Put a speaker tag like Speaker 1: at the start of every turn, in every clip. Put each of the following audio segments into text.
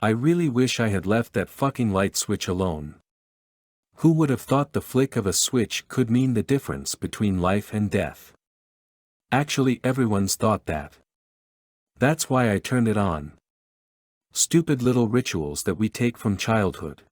Speaker 1: I really wish I had left that fucking light switch alone. Who would have thought the flick of a switch could mean the difference between life and death? Actually, everyone's thought that. That's why I turned it on. Stupid little rituals that we take from childhood.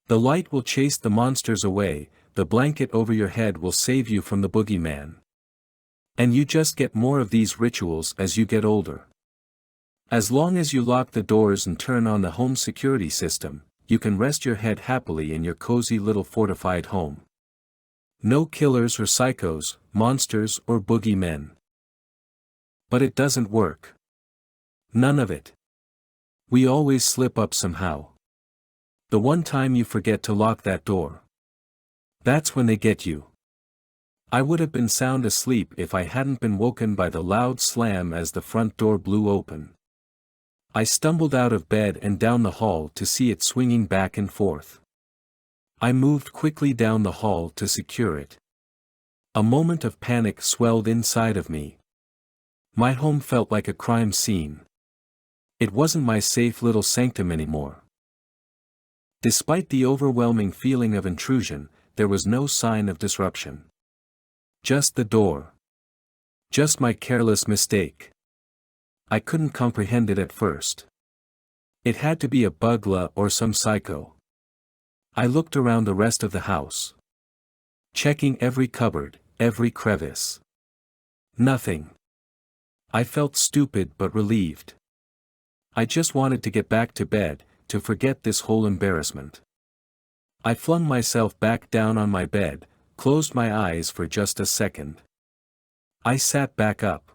Speaker 1: The light will chase the monsters away, the blanket over your head will save you from the boogeyman. And you just get more of these rituals as you get older. As long as you lock the doors and turn on the home security system, you can rest your head happily in your cozy little fortified home. No killers or psychos, monsters or boogeymen. But it doesn't work. None of it. We always slip up somehow. The one time you forget to lock that door. That's when they get you. I would have been sound asleep if I hadn't been woken by the loud slam as the front door blew open. I stumbled out of bed and down the hall to see it swinging back and forth. I moved quickly down the hall to secure it. A moment of panic swelled inside of me. My home felt like a crime scene. It wasn't my safe little sanctum anymore. Despite the overwhelming feeling of intrusion, there was no sign of disruption. Just the door. Just my careless mistake. I couldn't comprehend it at first. It had to be a bugla or some psycho. I looked around the rest of the house. Checking every cupboard, every crevice. Nothing. I felt stupid but relieved. I just wanted to get back to bed, to forget this whole embarrassment. I flung myself back down on my bed, closed my eyes for just a second. I sat back up.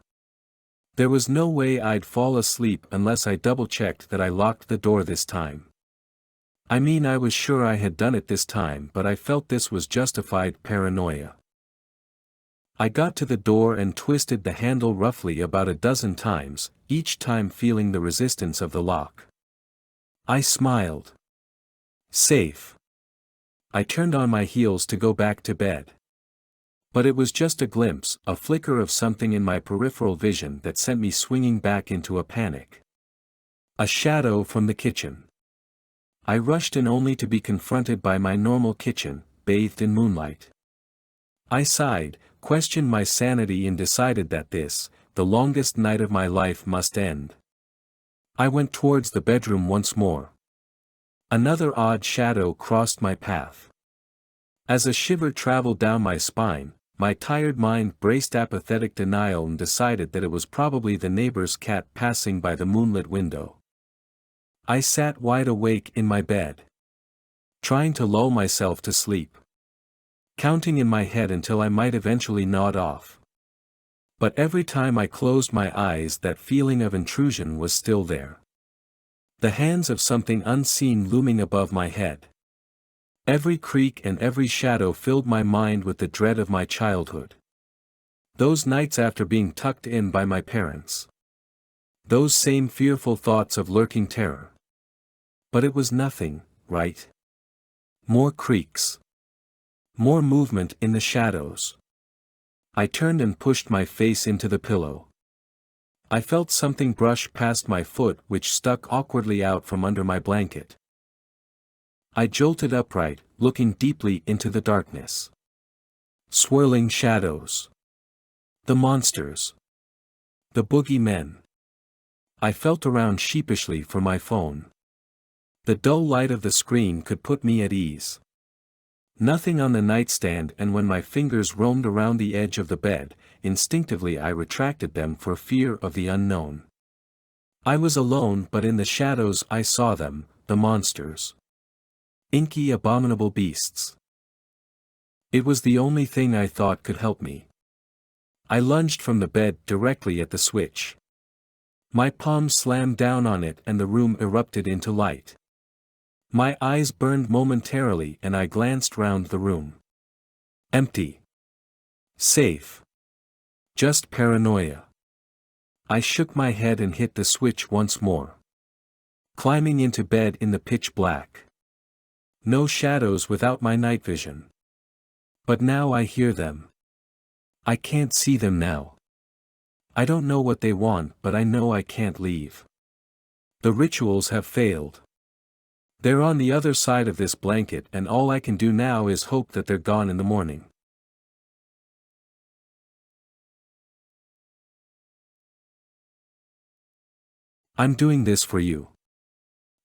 Speaker 1: There was no way I'd fall asleep unless I double-checked that I locked the door this time. I mean, I was sure I had done it this time, but I felt this was justified paranoia. I got to the door and twisted the handle roughly about a dozen times, each time feeling the resistance of the lock. I smiled. Safe. I turned on my heels to go back to bed. But it was just a glimpse, a flicker of something in my peripheral vision that sent me swinging back into a panic. A shadow from the kitchen. I rushed in only to be confronted by my normal kitchen, bathed in moonlight. I sighed, questioned my sanity and decided that this, the longest night of my life, must end. I went towards the bedroom once more. Another odd shadow crossed my path. As a shiver traveled down my spine, my tired mind braced apathetic denial and decided that it was probably the neighbor's cat passing by the moonlit window. I sat wide awake in my bed, trying to lull myself to sleep, counting in my head until I might eventually nod off. But every time I closed my eyes, that feeling of intrusion was still there. The hands of something unseen looming above my head. Every creak and every shadow filled my mind with the dread of my childhood. Those nights after being tucked in by my parents. Those same fearful thoughts of lurking terror. But it was nothing, right? More creaks. More movement in the shadows. I turned and pushed my face into the pillow. I felt something brush past my foot, which stuck awkwardly out from under my blanket. I jolted upright, looking deeply into the darkness. Swirling shadows. The monsters. The boogeymen. I felt around sheepishly for my phone. The dull light of the screen could put me at ease. Nothing on the nightstand, and when my fingers roamed around the edge of the bed, instinctively I retracted them for fear of the unknown. I was alone, but in the shadows I saw them, the monsters. Inky, abominable beasts. It was the only thing I thought could help me. I lunged from the bed directly at the switch. My palm slammed down on it and the room erupted into light. My eyes burned momentarily and I glanced round the room. Empty. Safe. Just paranoia. I shook my head and hit the switch once more. Climbing into bed in the pitch black. No shadows without my night vision. But now I hear them. I can't see them now. I don't know what they want, but I know I can't leave. The rituals have failed. They're on the other side of this blanket and all I can do now is hope that they're gone in the morning. I'm doing this for you.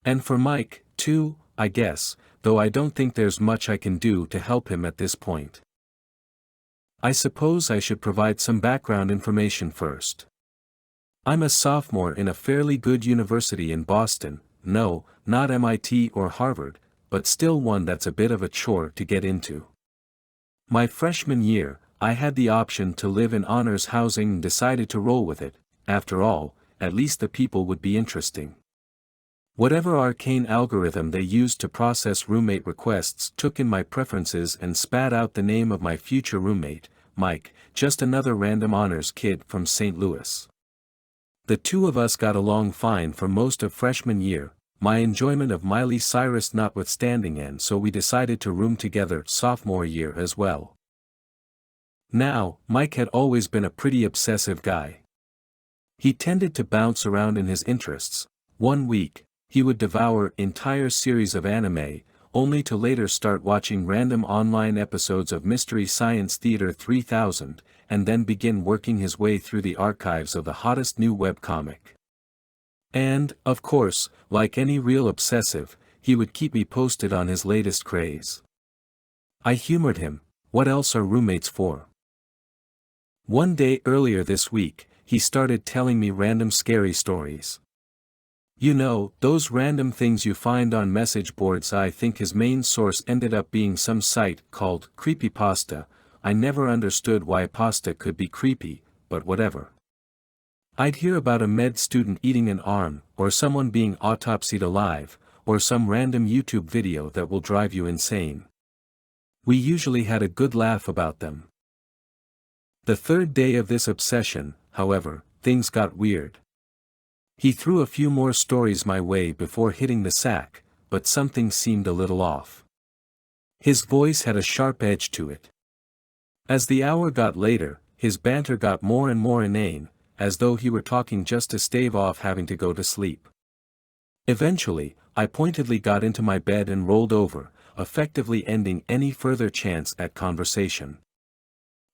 Speaker 1: And for Mike, too, I guess, though I don't think there's much I can do to help him at this point. I suppose I should provide some background information first. I'm a sophomore in a fairly good university in Boston, no, not MIT or Harvard, but still one that's a bit of a chore to get into. My freshman year, I had the option to live in honors housing and decided to roll with it. After all, at least the people would be interesting. Whatever arcane algorithm they used to process roommate requests took in my preferences and spat out the name of my future roommate, Mike, just another random honors kid from St. Louis. The two of us got along fine for most of freshman year, my enjoyment of Miley Cyrus notwithstanding, and so we decided to room together sophomore year as well. Now, Mike had always been a pretty obsessive guy. He tended to bounce around in his interests. One week, he would devour entire series of anime, only to later start watching random online episodes of Mystery Science Theater 3000, and then begin working his way through the archives of the hottest new webcomic. And, of course, like any real obsessive, he would keep me posted on his latest craze. I humored him. What else are roommates for? One day earlier this week, he started telling me random scary stories. You know, those random things you find on message boards. I think his main source ended up being some site called Creepypasta. I never understood why pasta could be creepy, but whatever. I'd hear about a med student eating an arm, or someone being autopsied alive, or some random YouTube video that will drive you insane. We usually had a good laugh about them. The third day of this obsession, however, things got weird. He threw a few more stories my way before hitting the sack, but something seemed a little off. His voice had a sharp edge to it. As the hour got later, his banter got more and more inane, as though he were talking just to stave off having to go to sleep. Eventually, I pointedly got into my bed and rolled over, effectively ending any further chance at conversation.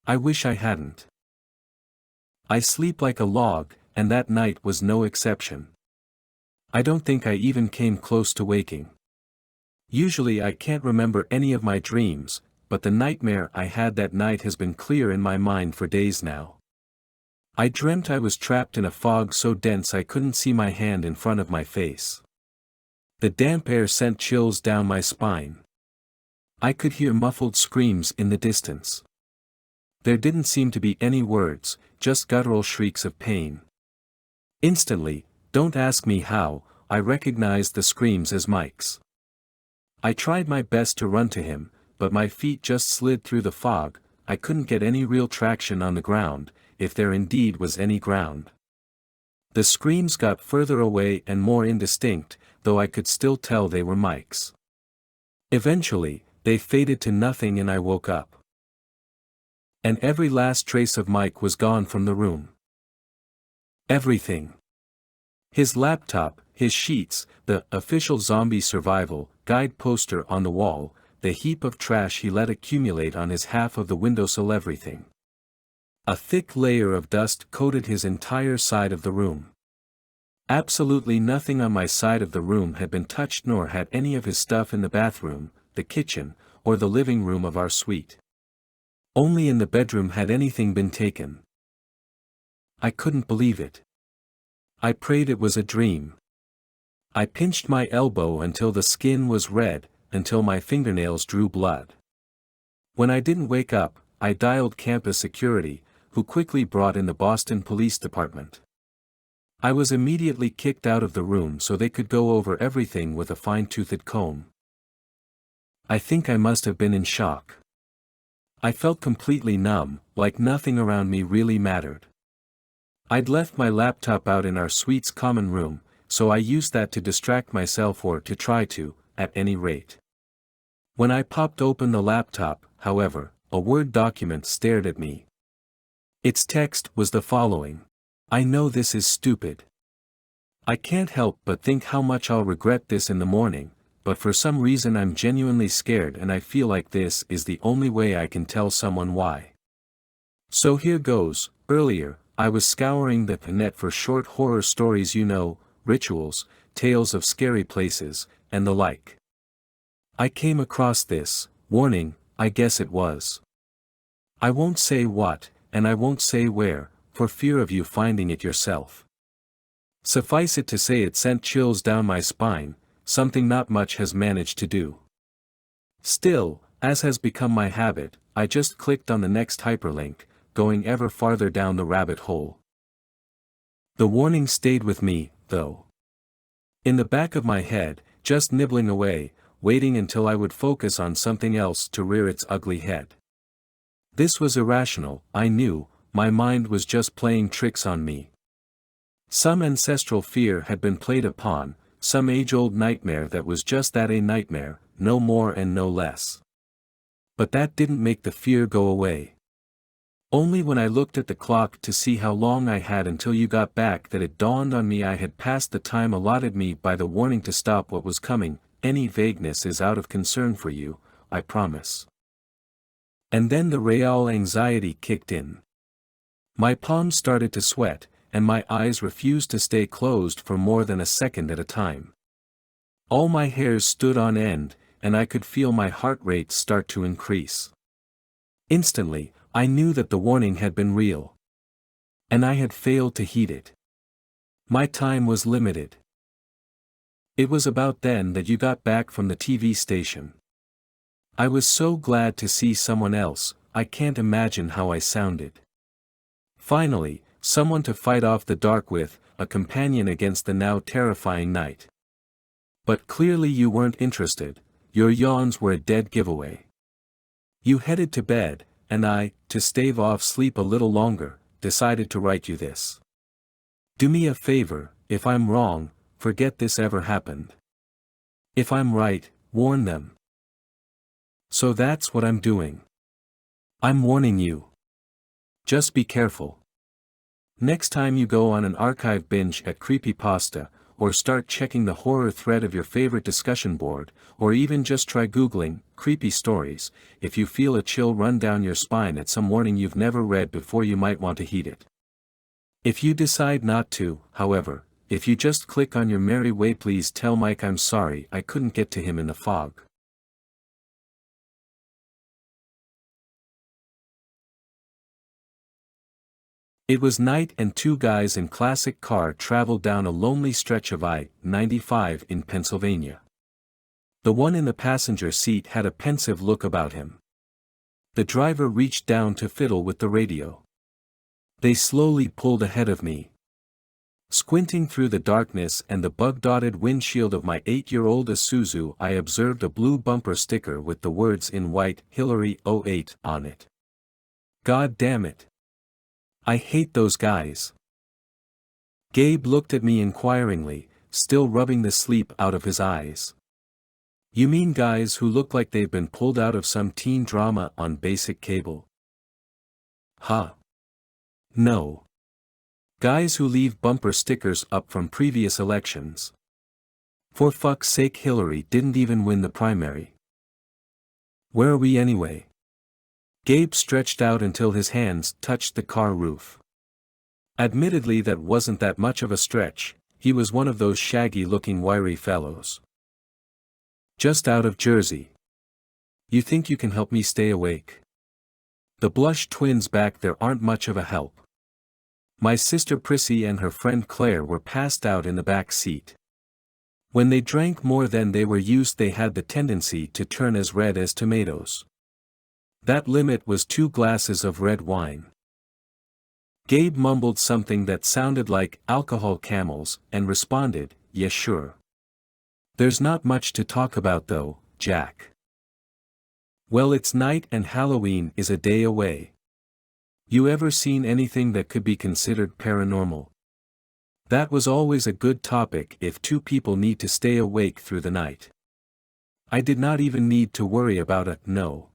Speaker 1: I wish I hadn't. I sleep like a log, and that night was no exception. I don't think I even came close to waking. Usually I can't remember any of my dreams, but the nightmare I had that night has been clear in my mind for days now. I dreamt I was trapped in a fog so dense I couldn't see my hand in front of my face. The damp air sent chills down my spine. I could hear muffled screams in the distance. There didn't seem to be any words, just guttural shrieks of pain. Instantly, don't ask me how, I recognized the screams as Mike's. I tried my best to run to him, but my feet just slid through the fog. I couldn't get any real traction on the ground, if there indeed was any ground. The screams got further away and more indistinct, though I could still tell they were Mike's. Eventually, they faded to nothing and I woke up. And every last trace of Mike was gone from the room. Everything. His laptop, his sheets, the official zombie survival guide poster on the wall, the heap of trash he let accumulate on his half of the windowsill, everything. A thick layer of dust coated his entire side of the room. Absolutely nothing on my side of the room had been touched, nor had any of his stuff in the bathroom, the kitchen, or the living room of our suite. Only in the bedroom had anything been taken. I couldn't believe it. I prayed it was a dream. I pinched my elbow until the skin was red, until my fingernails drew blood. When I didn't wake up, I dialed campus security, who quickly brought in the Boston Police Department. I was immediately kicked out of the room so they could go over everything with a fine-toothed comb. I think I must have been in shock. I felt completely numb, like nothing around me really mattered. I'd left my laptop out in our suite's common room, so I used that to distract myself, or to try to, at any rate. When I popped open the laptop, however, a Word document stared at me. Its text was the following. I know this is stupid. I can't help but think how much I'll regret this in the morning, but for some reason I'm genuinely scared and I feel like this is the only way I can tell someone why. So here goes. Earlier, I was scouring the net for short horror stories, rituals, tales of scary places, and the like. I came across this warning, I guess it was. I won't say what, and I won't say where, for fear of you finding it yourself. Suffice it to say it sent chills down my spine, something not much has managed to do. Still, as has become my habit, I just clicked on the next hyperlink, going ever farther down the rabbit hole. The warning stayed with me, though. In the back of my head, just nibbling away, waiting until I would focus on something else to rear its ugly head. This was irrational, I knew, my mind was just playing tricks on me. Some ancestral fear had been played upon, some age-old nightmare that was just that, a nightmare, no more and no less. But that didn't make the fear go away. Only when I looked at the clock to see how long I had until you got back that it dawned on me I had passed the time allotted me by the warning to stop what was coming. Any vagueness is out of concern for you, I promise. And then the real anxiety kicked in. My palms started to sweat, and my eyes refused to stay closed for more than a second at a time. All my hairs stood on end, and I could feel my heart rate start to increase. Instantly, I knew that the warning had been real. And I had failed to heed it. My time was limited. It was about then that you got back from the TV station. I was so glad to see someone else, I can't imagine how I sounded. Finally, someone to fight off the dark with, a companion against the now terrifying night. But clearly you weren't interested, your yawns were a dead giveaway. You headed to bed, and I, to stave off sleep a little longer, decided to write you this. Do me a favor, if I'm wrong, forget this ever happened. If I'm right, warn them. So that's what I'm doing. I'm warning you. Just be careful. Next time you go on an archive binge at Creepypasta, or start checking the horror thread of your favorite discussion board, or even just try Googling creepy stories, if you feel a chill run down your spine at some warning you've never read before, you might want to heed it. If you decide not to, however, if you just click on your merry way, please tell Mike I'm sorry I couldn't get to him in the fog. It was night and two guys in classic car traveled down a lonely stretch of I-95 in Pennsylvania. The one in the passenger seat had a pensive look about him. The driver reached down to fiddle with the radio. They slowly pulled ahead of me. Squinting through the darkness and the bug-dotted windshield of my 8-year-old Isuzu, I observed a blue bumper sticker with the words in white, Hillary 08, on it. God damn it. I hate those guys. Gabe looked at me inquiringly, still rubbing the sleep out of his eyes. You mean guys who look like they've been pulled out of some teen drama on basic cable? Huh. No. Guys who leave bumper stickers up from previous elections. For fuck's sake, Hillary didn't even win the primary. Where are we anyway? Gabe stretched out until his hands touched the car roof. Admittedly, that wasn't that much of a stretch, he was one of those shaggy-looking wiry fellows. Just out of Jersey. You think you can help me stay awake? The Blush twins back there aren't much of a help. My sister Prissy and her friend Claire were passed out in the back seat. When they drank more than they were used, they had the tendency to turn as red as tomatoes. That limit was 2 glasses of red wine. Gabe mumbled something that sounded like alcohol camels and responded, "Yeah, sure. There's not much to talk about though, Jack." Well, it's night and Halloween is a day away. You ever seen anything that could be considered paranormal? That was always a good topic if 2 people need to stay awake through the night. I did not even need to worry about it, no.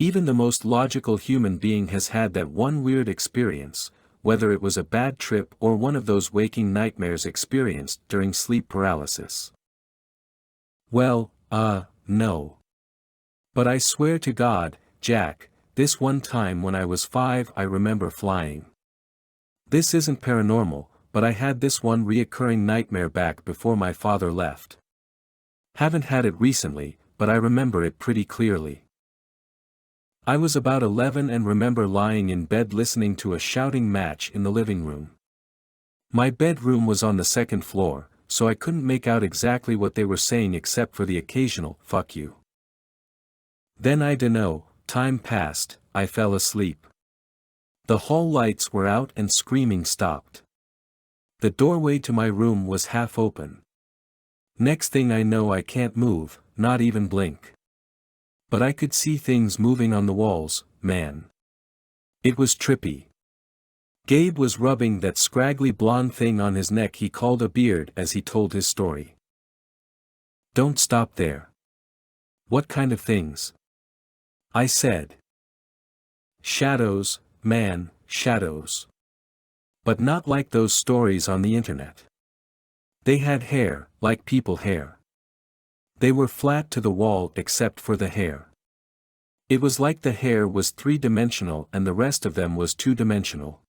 Speaker 1: Even the most logical human being has had that one weird experience, whether it was a bad trip or one of those waking nightmares experienced during sleep paralysis. Well, no. But I swear to God, Jack, this one time when I was 5 I remember flying. This isn't paranormal, but I had this one reoccurring nightmare back before my father left. Haven't had it recently, but I remember it pretty clearly. I was about 11 and remember lying in bed listening to a shouting match in the living room. My bedroom was on the second floor, so I couldn't make out exactly what they were saying except for the occasional, "fuck you." Then I dunno, time passed, I fell asleep. The hall lights were out and screaming stopped. The doorway to my room was half open. Next thing I know I can't move, not even blink. But I could see things moving on the walls, man. It was trippy. Gabe was rubbing that scraggly blonde thing on his neck he called a beard as he told his story. "Don't stop there." "What kind of things?" I said. "Shadows, man, shadows. But not like those stories on the internet. They had hair, like people hair. They were flat to the wall except for the hair. It was like the hair was three-dimensional and the rest of them was two-dimensional.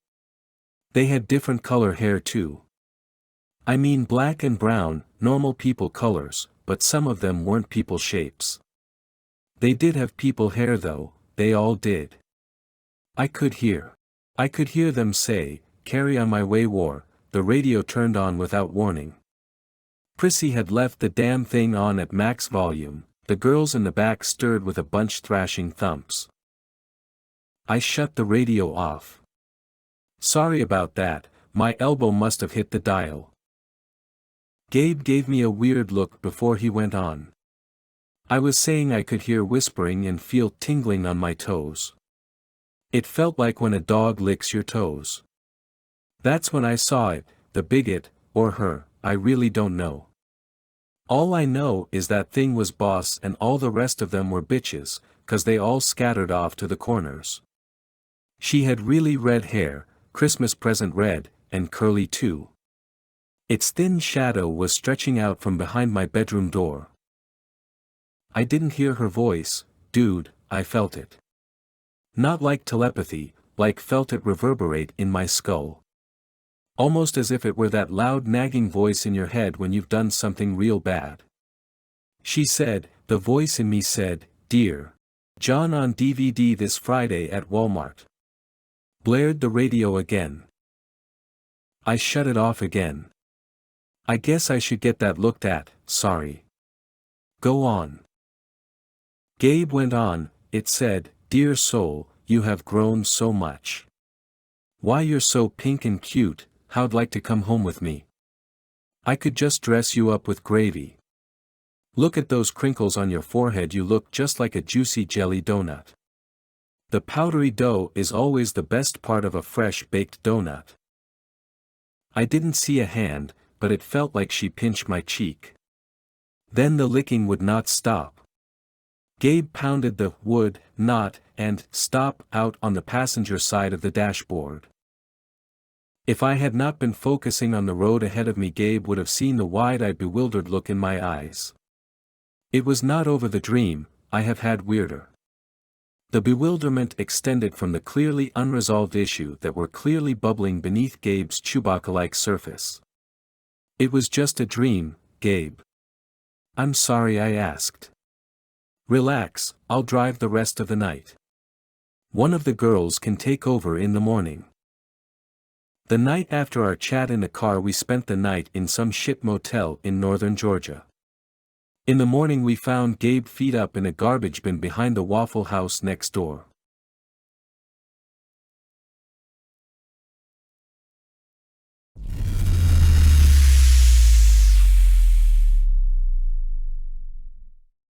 Speaker 1: They had different color hair too. I mean black and brown, normal people colors, but some of them weren't people shapes. They did have people hair though, they all did. I could hear them say, 'Carry on my way war,' the radio turned on without warning. Prissy had left the damn thing on at max volume, the girls in the back stirred with a bunch thrashing thumps. I shut the radio off. Sorry about that, my elbow must have hit the dial. Gabe gave me a weird look before he went on. I was saying I could hear whispering and feel tingling on my toes. It felt like when a dog licks your toes. That's when I saw it, the bigot, or her, I really don't know. All I know is that thing was boss and all the rest of them were bitches, 'cause they all scattered off to the corners. She had really red hair, Christmas present red, and curly too. Its thin shadow was stretching out from behind my bedroom door. I didn't hear her voice, dude, I felt it. Not like telepathy, like felt it reverberate in my skull. Almost as if it were that loud nagging voice in your head when you've done something real bad. She said, the voice in me said, "Dear John on DVD this Friday at Walmart." Blared the radio again. I shut it off again. I guess I should get that looked at, sorry. Go on. Gabe went on, it said, "Dear soul, you have grown so much. Why you're so pink and cute, how'd like to come home with me? I could just dress you up with gravy. Look at those crinkles on your forehead, you look just like a juicy jelly donut. The powdery dough is always the best part of a fresh baked donut." I didn't see a hand, but it felt like she pinched my cheek. Then the licking would not stop. Gabe pounded the "would not" and "stop" out on the passenger side of the dashboard. If I had not been focusing on the road ahead of me, Gabe would have seen the wide-eyed bewildered look in my eyes. It was not over the dream, I have had weirder. The bewilderment extended from the clearly unresolved issue that were clearly bubbling beneath Gabe's Chewbacca-like surface. "It was just a dream, Gabe." "I'm sorry I asked." "Relax, I'll drive the rest of the night. One of the girls can take over in the morning." The night after our chat in the car, we spent the night in some shit motel in northern Georgia. In the morning we found Gabe feet up in a garbage bin behind the Waffle House next door.